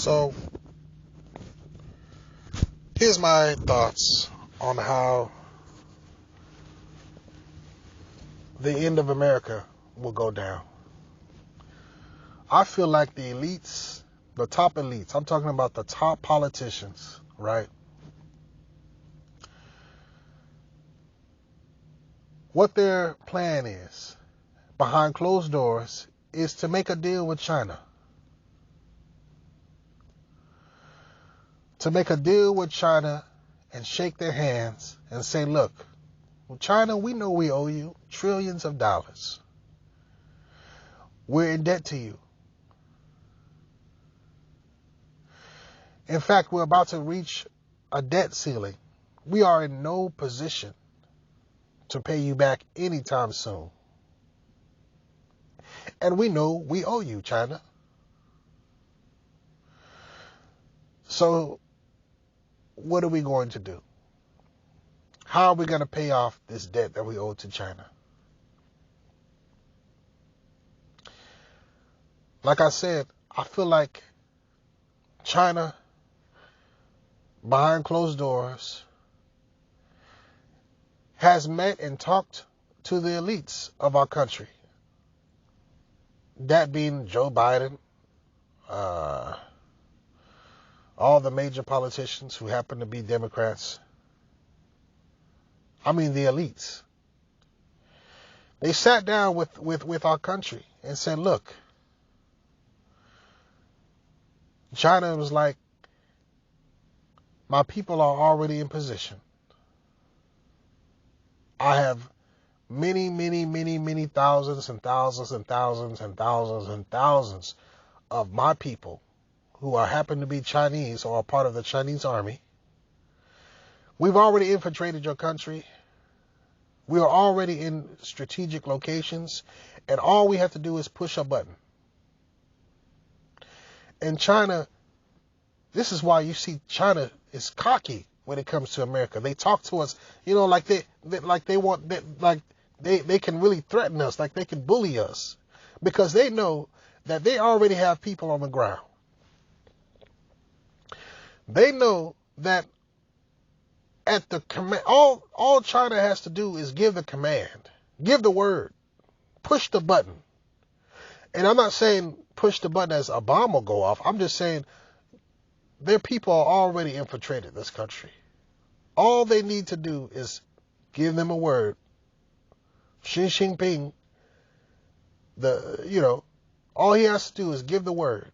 So, here's my thoughts on how the end of America will go down. I feel like the elites, the top elites, I'm talking about the top politicians, right? What their plan is, behind closed doors, is to make a deal with China. To make a deal with China and shake their hands and say, look, China, we know we owe you trillions of dollars. We're in debt to you. In fact, we're about to reach a debt ceiling. We are in no position to pay you back anytime soon. And we know we owe you, China. So, what are we going to do? How are we going to pay off this debt that we owe to China? Like I said, I feel like China, behind closed doors, has met and talked to the elites of our country. That being Joe Biden, all the major politicians who happen to be Democrats. I mean, the elites. They sat down with our country and said, look, China was like, my people are already in position. I have many, many, many, many thousands and thousands and thousands and thousands and thousands of my people who happen to be Chinese or are part of the Chinese army. We've already infiltrated your country. We are already in strategic locations, and all we have to do is push a button. And China, this is why you see China is cocky when it comes to America. They talk to us, like they can really threaten us, like they can bully us, because they know that they already have people on the ground. They know that at the command, all China has to do is give the command, give the word, push the button. And I'm not saying push the button as a bomb will go off. I'm just saying their people are already infiltrated this country. All they need to do is give them a word. Xi Jinping, all he has to do is give the word.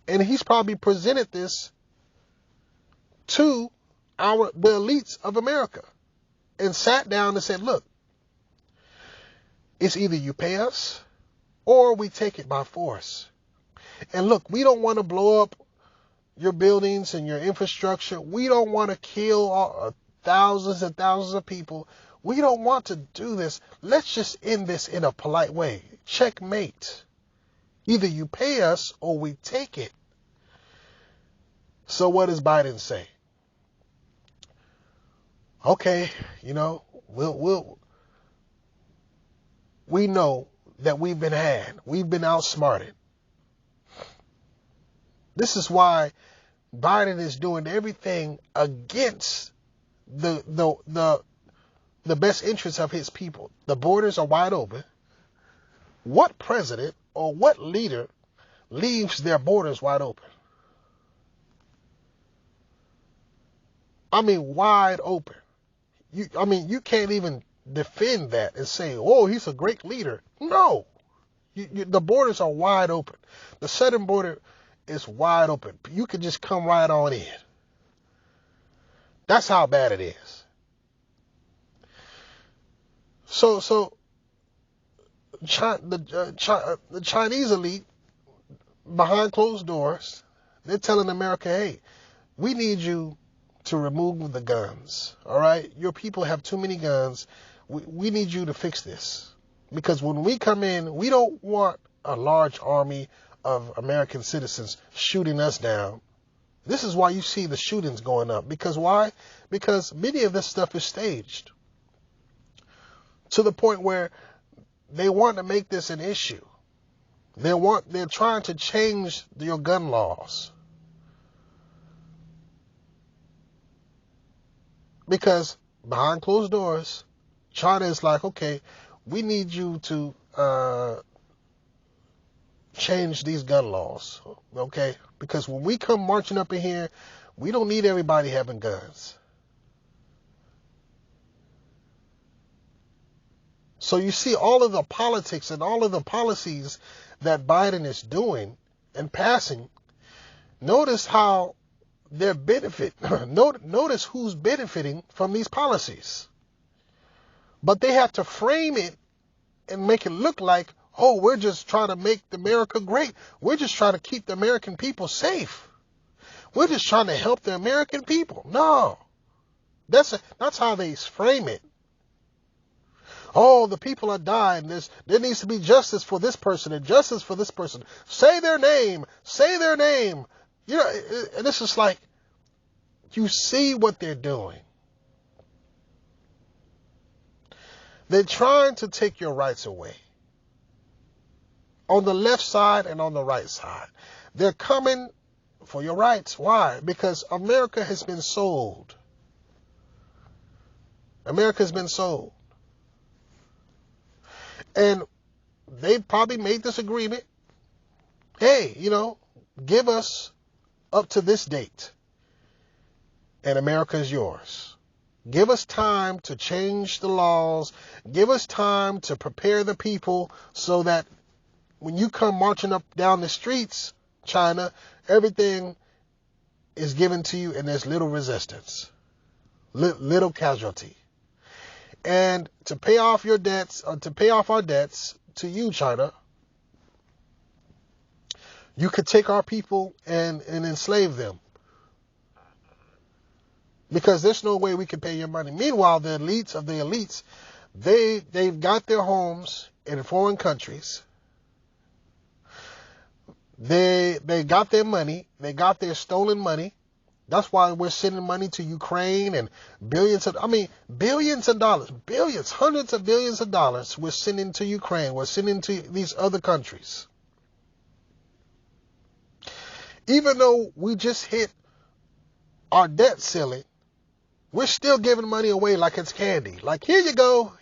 And he's probably presented this to the elites of America and sat down and said, look, it's either you pay us or we take it by force. And look, we don't want to blow up your buildings and your infrastructure. We don't want to kill thousands and thousands of people. We don't want to do this. Let's just end this in a polite way. Checkmate. Either you pay us or we take it. So what does Biden say? Okay, we know that we've been had. We've been outsmarted. This is why Biden is doing everything against the best interests of his people. The borders are wide open. What president or what leader leaves their borders wide open? I mean, wide open. You can't even defend that and say, oh, he's a great leader. No. The borders are wide open. The southern border is wide open. You can just come right on in. That's how bad it is. So the Chinese elite, behind closed doors, they're telling America, hey, we need you to remove the guns. All right? Your people have too many guns. We need you to fix this. Because when we come in, we don't want a large army of American citizens shooting us down. This is why you see the shootings going up. Because why? Because many of this stuff is staged. To the point where they want to make this an issue. They're trying to change your gun laws. Because behind closed doors, China is like, okay, we need you to change these gun laws, okay? Because when we come marching up in here, we don't need everybody having guns. So you see all of the politics and all of the policies that Biden is doing and passing. Notice how they're notice who's benefiting from these policies. But they have to frame it and make it look like, oh, we're just trying to make America great. We're just trying to keep the American people safe. We're just trying to help the American people. No. That's how they frame it. Oh, the people are dying. There needs to be justice for this person and justice for this person. Say their name. Say their name. You know, and it's just like, you see what they're doing. They're trying to take your rights away. On the left side and on the right side. They're coming for your rights. Why? Because America has been sold. America has been sold. And they probably made this agreement. Hey, you know, give us up to this date, and America is yours. Give us time to change the laws. Give us time to prepare the people so that when you come marching up down the streets, China, everything is given to you and there's little resistance, little casualty. And to pay off your debts, or to pay off our debts to you, China, you could take our people and enslave them. Because there's no way we can pay your money. Meanwhile, the elites of the elites, they've got their homes in foreign countries. They got their money. They got their stolen money. That's why we're sending money to Ukraine and billions of dollars, billions, hundreds of billions of dollars we're sending to Ukraine. We're sending to these other countries. Even though we just hit our debt ceiling, we're still giving money away like it's candy. Like, here you go.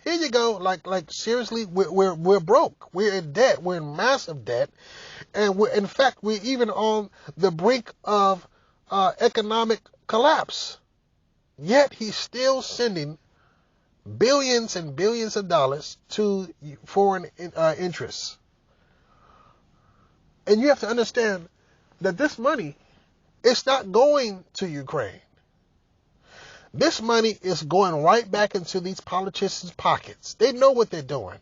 Like seriously, we're broke. We're in debt. We're in massive debt. And we're even on the brink of economic collapse. Yet he's still sending billions and billions of dollars to foreign interests. And you have to understand that this money is not going to Ukraine. This money is going right back into these politicians' pockets. They know what they're doing.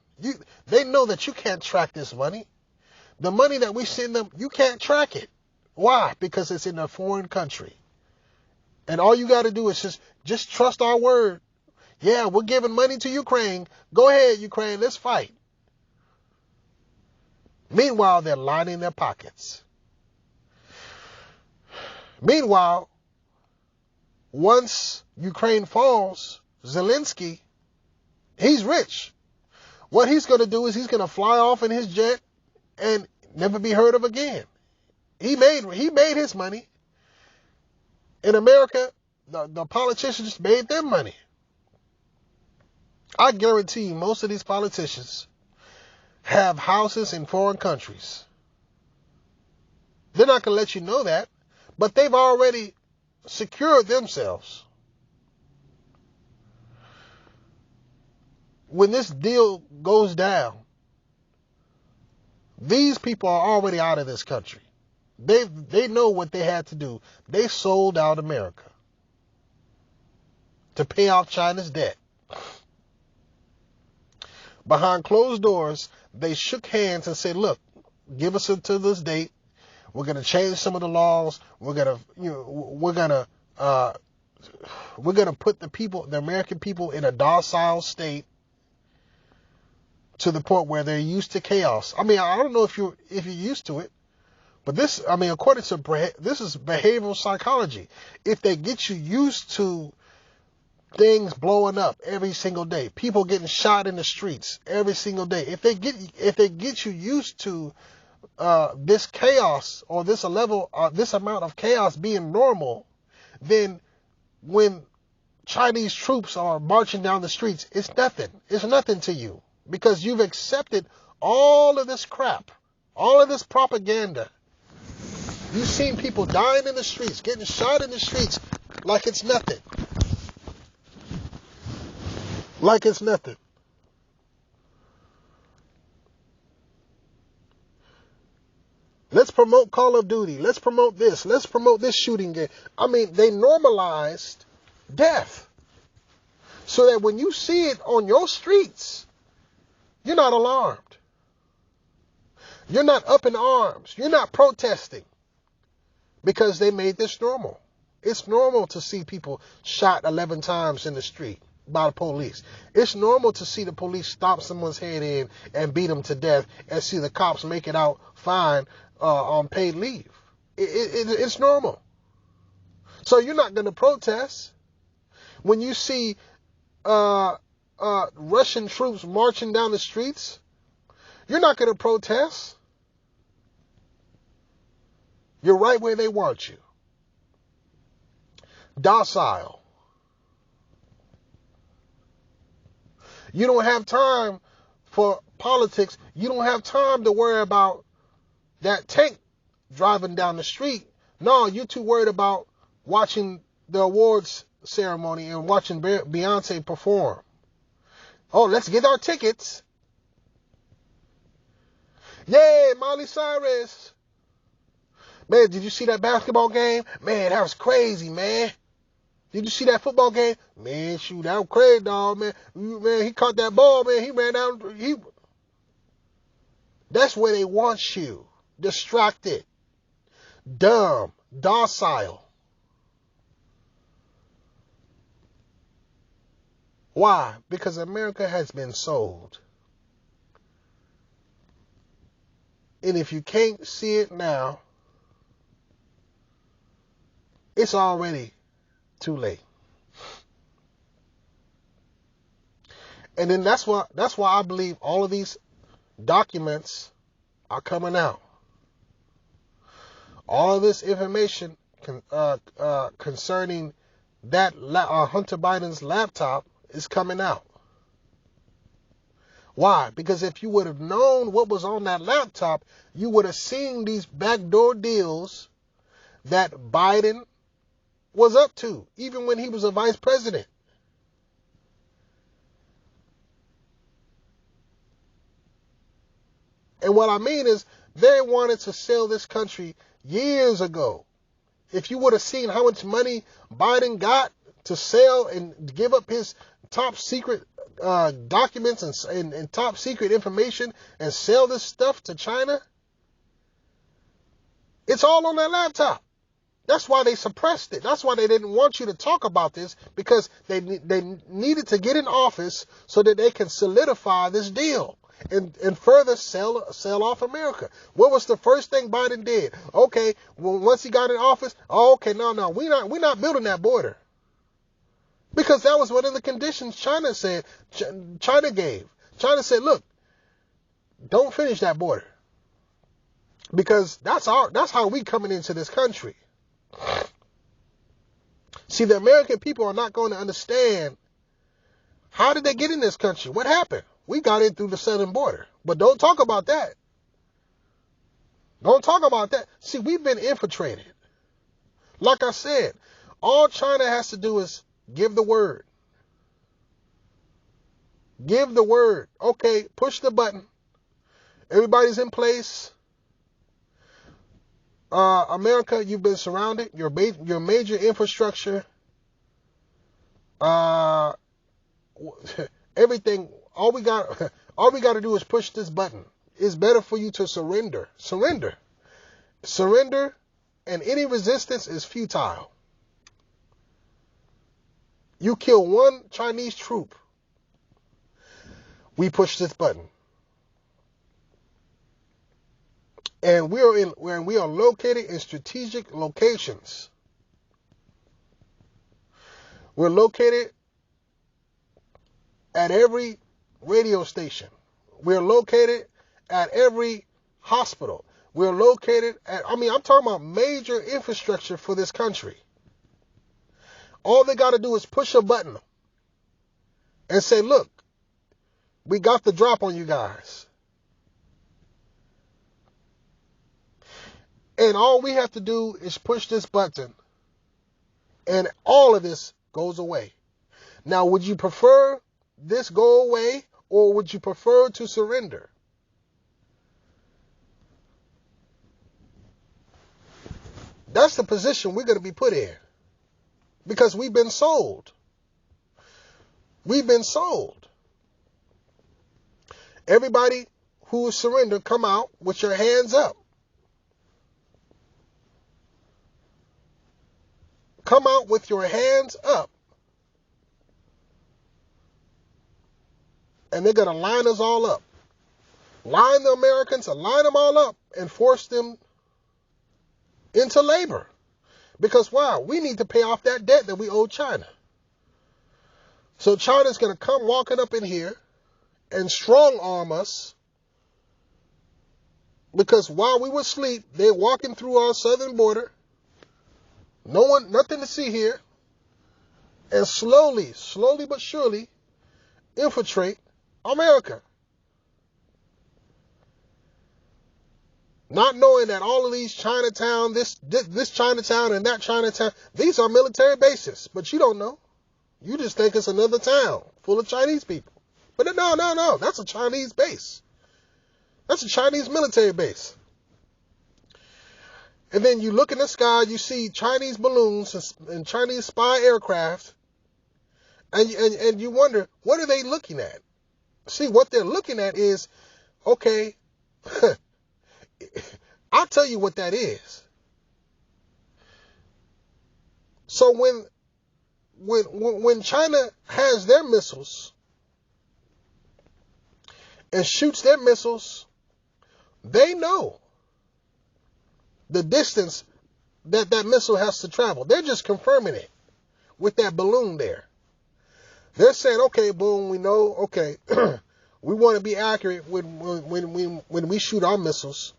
They know that you can't track this money. The money that we send them, you can't track it. Why? Because it's in a foreign country. And all you got to do is just trust our word. Yeah, we're giving money to Ukraine. Go ahead, Ukraine, let's fight. Meanwhile, they're lining their pockets. Meanwhile, once Ukraine falls, Zelensky, he's rich. What he's going to do is he's going to fly off in his jet and never be heard of again. He made his money. In America, the politicians made their money. I guarantee you most of these politicians have houses in foreign countries. They're not going to let you know that, but they've already secured themselves. When this deal goes down, these people are already out of this country. They know what they had to do. They sold out America to pay off China's debt. Behind closed doors, they shook hands and said, look, give us until this date. We're going to change some of the laws. We're going to put the American people in a docile state to the point where they're used to chaos. I mean, I don't know if you're used to it, but according to this is behavioral psychology. If they get you used to things blowing up every single day, people getting shot in the streets every single day, if they get you used to this chaos or this amount of chaos being normal, then when Chinese troops are marching down the streets, it's nothing. It's nothing to you because you've accepted all of this crap, all of this propaganda. You've seen people dying in the streets, getting shot in the streets like it's nothing. Like it's nothing. Let's promote Call of Duty. Let's promote this. Let's promote this shooting game. I mean, they normalized death so that when you see it on your streets, you're not alarmed. You're not up in arms. You're not protesting because they made this normal. It's normal to see people shot 11 times in the street by the police. It's normal to see the police stomp someone's head in and beat them to death and see the cops make it out fine on paid leave. It's normal. So you're not going to protest when you see Russian troops marching down the streets. You're not going to protest. You're right where they want you. Docile. You don't have time for politics. You don't have time to worry about that tank driving down the street. No, you're too worried about watching the awards ceremony and watching Beyonce perform. Oh, let's get our tickets. Yay, Miley Cyrus. Man, did you see that basketball game? Man, that was crazy, man. Did you see that football game? Man, shoot, that was crazy, dog, man. Man, he caught that ball, man. He ran down. That's where they want you. Distracted. Dumb. Docile. Why? Because America has been sold. And if you can't see it now, it's already too late. And then that's why I believe all of these documents are coming out. All of this information concerning that Hunter Biden's laptop is coming out. Why? Because if you would have known what was on that laptop, you would have seen these backdoor deals that Biden was up to, even when he was a vice president. And what I mean is, they wanted to sell this country years ago. If you would have seen how much money Biden got to sell and give up his top secret documents and top secret information and sell this stuff to China, it's all on that laptop. That's why they suppressed it. That's why they didn't want you to talk about this, because they needed to get in office so that they can solidify this deal and further sell off America. What was the first thing Biden did? Okay, well, once he got in office, okay, no, we're not building that border. Because that was one of the conditions China gave. China said, look, don't finish that border. Because that's how we coming into this country. See, the American people are not going to understand, how did they get in this country? What happened? We got in through the southern border. But don't talk about that. Don't talk about that. See, we've been infiltrated. Like I said, all China has to do is give the word. Give the word. Okay, push the button. Everybody's in place. America, you've been surrounded. Your major infrastructure, everything. All we got to do is push this button. It's better for you to surrender. Surrender, and any resistance is futile. You kill one Chinese troop, we push this button. And we are located in strategic locations. We're located at every radio station. We're located at every hospital. We're located at, I'm talking about major infrastructure for this country. All they got to do is push a button and say, look, we got the drop on you guys. And all we have to do is push this button, and all of this goes away. Now, would you prefer this go away, or would you prefer to surrender? That's the position we're going to be put in, because we've been sold. We've been sold. Everybody who surrender, come out with your hands up. Come out with your hands up. And they're going to line us all up. Line the Americans, line them all up and force them into labor. Because, wow, we need to pay off that debt that we owe China. So China's going to come walking up in here and strong arm us. Because while we were asleep, they're walking through our southern border. Nothing to see here. And slowly but surely infiltrate America. Not knowing that all of these Chinatown, this Chinatown and that Chinatown, these are military bases. But you don't know. You just think it's another town full of Chinese people. But no. That's a Chinese base. That's a Chinese military base. And then you look in the sky, you see Chinese balloons and Chinese spy aircraft. And you wonder, what are they looking at? See, what they're looking at is, okay, I'll tell you what that is. So when China has their missiles and shoots their missiles, they know the distance that missile has to travel. They're just confirming it with that balloon there. They're saying, okay, boom, we know, okay, we want to be accurate when we shoot our missiles.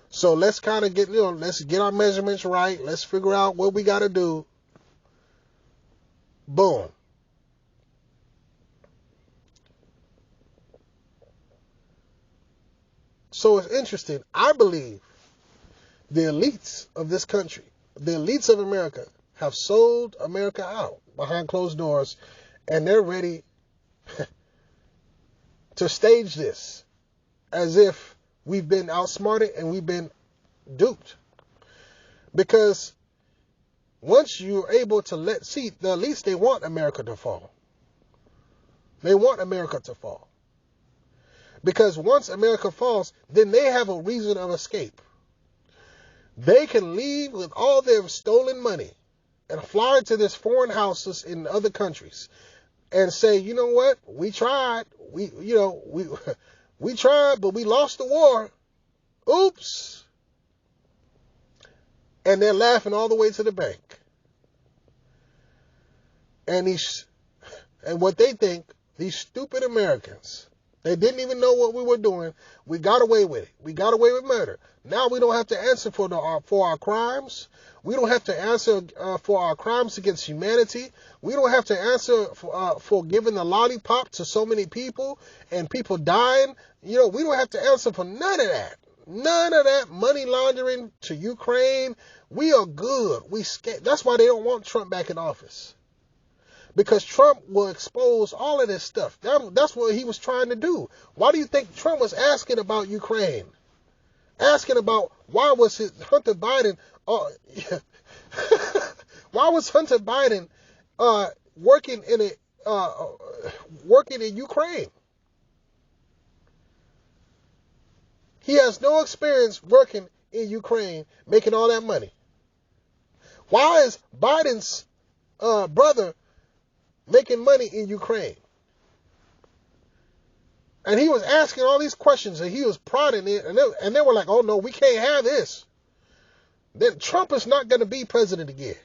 So let's kind of let's get our measurements right. Let's figure out what we got to do. Boom. So it's interesting. I believe the elites of this country, the elites of America, have sold America out behind closed doors, and they're ready to stage this as if we've been outsmarted and we've been duped. Because once you're able to the elites, they want America to fall. They want America to fall. Because once America falls, then they have a reason of escape. They can leave with all their stolen money and fly to these foreign houses in other countries and say, you know what? We tried. We tried, but we lost the war. Oops. And they're laughing all the way to the bank. And what they think, these stupid Americans, they didn't even know what we were doing. We got away with it. We got away with murder. Now we don't have to answer for our crimes. We don't have to answer for our crimes against humanity. We don't have to answer for giving the lollipop to so many people and people dying. We don't have to answer for none of that. None of that money laundering to Ukraine. We are good. That's why they don't want Trump back in office. Because Trump will expose all of this stuff. That's what he was trying to do. Why do you think Trump was asking about Ukraine? Asking about why was Hunter Biden why was Hunter Biden working in Ukraine? He has no experience working in Ukraine, making all that money. Why is Biden's brother making money in Ukraine? And he was asking all these questions, and he was prodding it, and they were like, oh no, we can't have this. Then Trump is not going to be president again.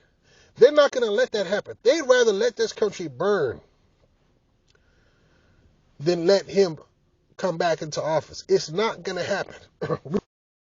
They're not going to let that happen. They'd rather let this country burn than let him come back into office. It's not going to happen.